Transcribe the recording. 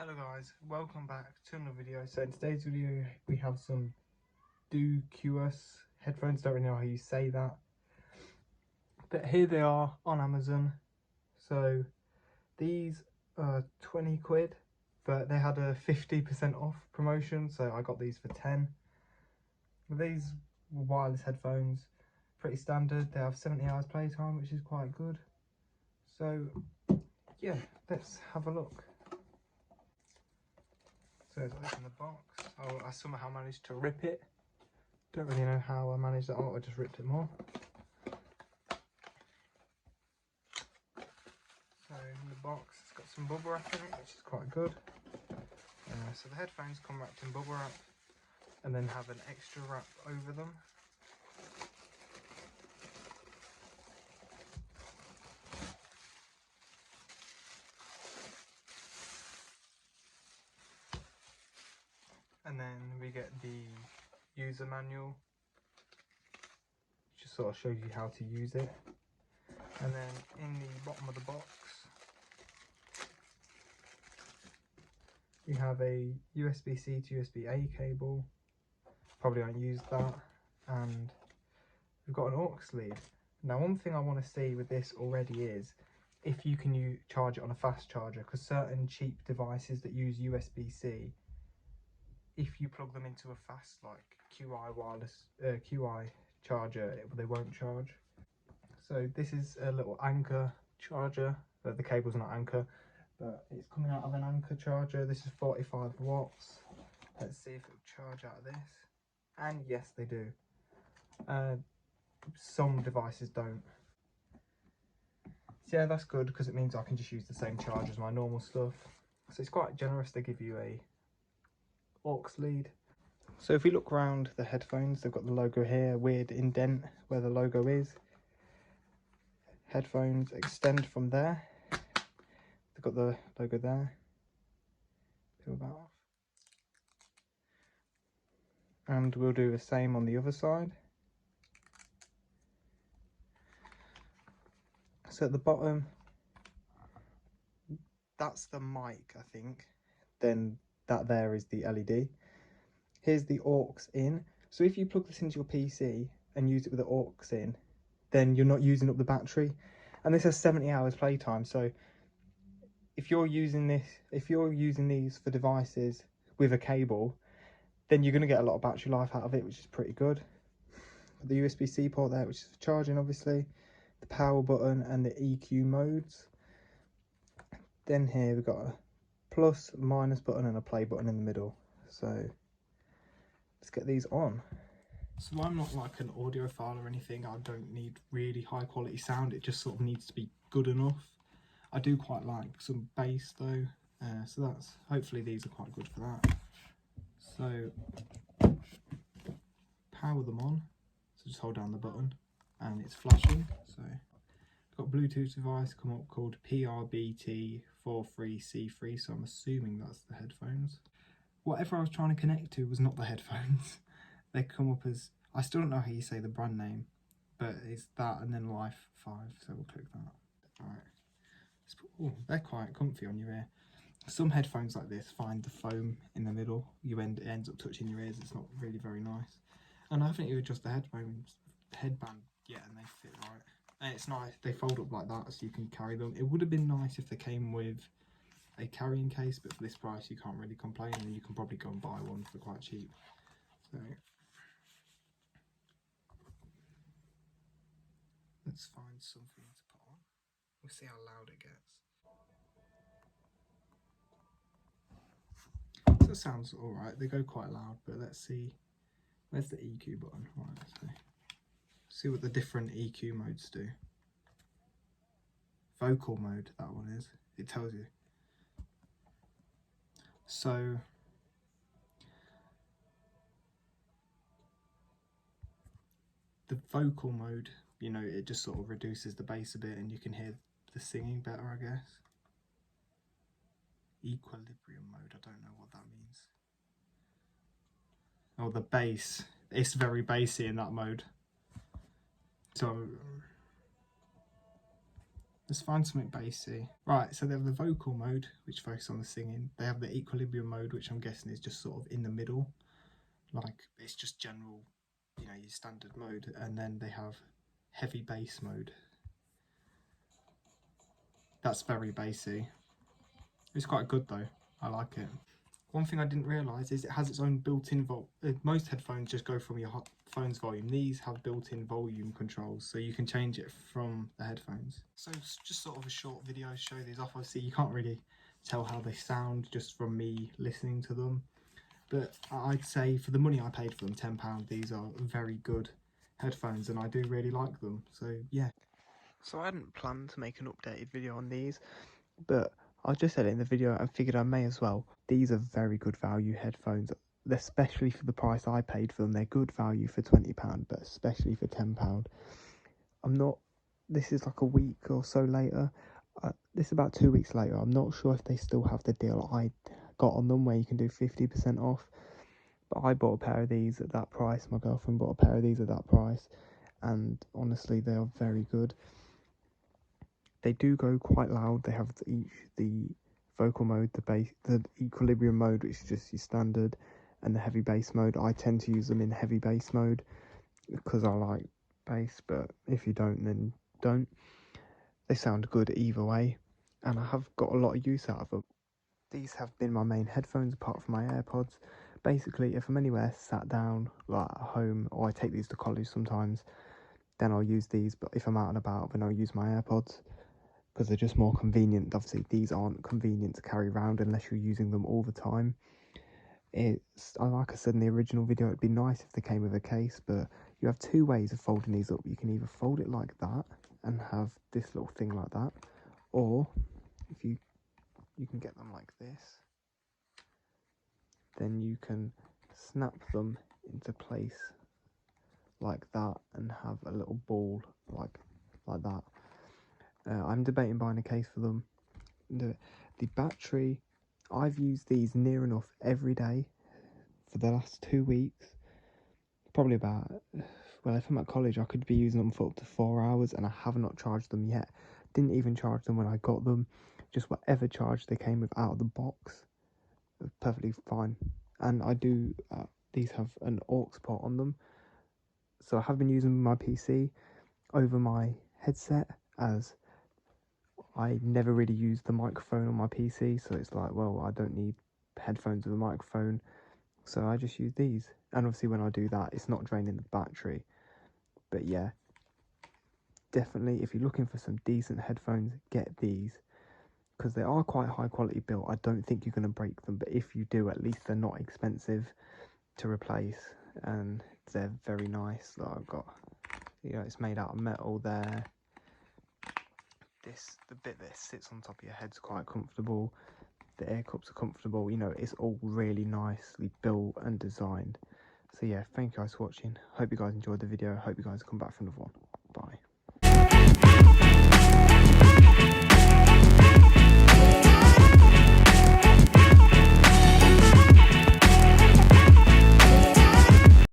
Hello guys, welcome back to another video. So in today's video we have some DOQAUS headphones. Don't really know how you say that, but here they are on Amazon. So these are 20 quid, but they had a 50% off promotion, so I got these for 10. These were wireless headphones, pretty standard. They have 70 hours playtime, which is quite good. So yeah, let's have a look. So it's open the box. Oh, I somehow managed to rip it. Don't really know how I managed that. Oh, I just ripped it more. So in the box, it's got some bubble wrap in it, which is quite good. So the headphones come wrapped in bubble wrap, and then have an extra wrap over them. And then we get the user manual, which just sort of shows you how to use it. And then in the bottom of the box, you have a USB-C to USB-A cable. Probably won't use that. And we've got an aux lead. Now, one thing I want to see with this already is if you can charge it on a fast charger, because certain cheap devices that use USB-C, if you plug them into a fast, like QI wireless QI charger, they won't charge. So this is a little Anker charger. The cable's not Anker, but it's coming out of an Anker charger. This is 45 watts. Let's see if it'll charge out of this. And yes, they do. Some devices don't. So yeah, that's good because it means I can just use the same charge as my normal stuff. So it's quite generous. They give you a aux lead. So if we look around the headphones, they've got the logo here, weird indent where the logo is. Headphones extend from there. They've got the logo there. Peel that off. And we'll do the same on the other side. So at the bottom, that's the mic, I think. Then that there is the LED. Here's the aux in. So if you plug this into your PC and use it with the aux in, then you're not using up the battery. And this has 70 hours playtime. So if you're using these for devices with a cable, then you're going to get a lot of battery life out of it, which is pretty good. The USB-C port there, which is for charging, obviously. The power button and the EQ modes. Then here we've got a plus, minus button and a play button in the middle. So let's get these on. So I'm not like an audiophile or anything. I don't need really high quality sound. It just sort of needs to be good enough. I do quite like some bass though. So that's, hopefully these are quite good for that. So power them on. So just hold down the button and it's flashing. So got a Bluetooth device come up called PRBT43C3. So I'm assuming that's the headphones. Whatever I was trying to connect to was not the headphones. They come up as, I still don't know how you say the brand name, but it's that and then Life 5. So we'll click that. Alright. Oh, they're quite comfy on your ear. Some headphones like this find the foam in the middle. It ends up touching your ears. It's not really very nice. And I haven't even adjusted the headband yet, and they fit right. And it's nice. They fold up like that, so you can carry them. It would have been nice if they came with a carrying case, but for this price, you can't really complain, and you can probably go and buy one for quite cheap. So let's find something to put on. We'll see how loud it gets. So it sounds alright, they go quite loud, but let's see. Where's the EQ button? Right, let's see what the different EQ modes do. Vocal mode, that one is. It tells you. So the vocal mode, you know, it just sort of reduces the bass a bit and you can hear the singing better, I guess. Equilibrium mode, I don't know what that means. Oh, the bass. It's very bassy in that mode. So Let's find something bassy. Right, so they have the vocal mode, which focuses on the singing. They have the equilibrium mode, which I'm guessing is just sort of in the middle. Like, it's just general, you know, your standard mode. And then they have heavy bass mode. That's very bassy. It's quite good though. I like it. One thing I didn't realise is it has its own built-in most headphones just go from your phone's volume. These have built-in volume controls, so you can change it from the headphones. So it's just sort of a short video to show these off. Obviously you can't really tell how they sound just from me listening to them, but I'd say for the money I paid for them, £10, these are very good headphones and I do really like them. So yeah. So I hadn't planned to make an updated video on these, but I just said it in the video and figured I may as well. These are very good value headphones, especially for the price I paid for them. They're good value for £20, but especially for £10. This is like a week or so later. This is about 2 weeks later. I'm not sure if they still have the deal I got on them where you can do 50% off. But I bought a pair of these at that price. My girlfriend bought a pair of these at that price. And honestly, they are very good. They do go quite loud. They have the vocal mode, the equilibrium mode, which is just your standard, and the heavy bass mode. I tend to use them in heavy bass mode because I like bass, but if you don't, then don't. They sound good either way, and I have got a lot of use out of them. These have been my main headphones apart from my AirPods. Basically, if I'm anywhere sat down, like at home, or I take these to college sometimes, then I'll use these. But if I'm out and about, then I'll use my AirPods, because they're just more convenient. Obviously these aren't convenient to carry around unless you're using them all the time. Like I said in the original video, it'd be nice if they came with a case, but you have two ways of folding these up. You can either fold it like that and have this little thing like that, or if you can get them like this, then you can snap them into place like that and have a little ball like that. I'm debating buying a case for them. The battery, I've used these near enough every day for the last 2 weeks. Probably about, well, if I'm at college, I could be using them for up to 4 hours, and I have not charged them yet. Didn't even charge them when I got them. Just whatever charge they came with out of the box, perfectly fine. And I do, these have an aux port on them. So I have been using my PC over my headset, as I never really use the microphone on my PC, so it's like, well, I don't need headphones with a microphone, so I just use these. And obviously when I do that, it's not draining the battery. But yeah, definitely if you're looking for some decent headphones, get these, because they are quite high quality built. I don't think you're going to break them, but if you do, at least they're not expensive to replace, and they're very nice. Like I've got, you know, it's made out of metal there. The bit that sits on top of your head's quite comfortable. The air cups are comfortable. You know, it's all really nicely built and designed. So yeah, thank you guys for watching. Hope you guys enjoyed the video. Hope you guys come back for another one.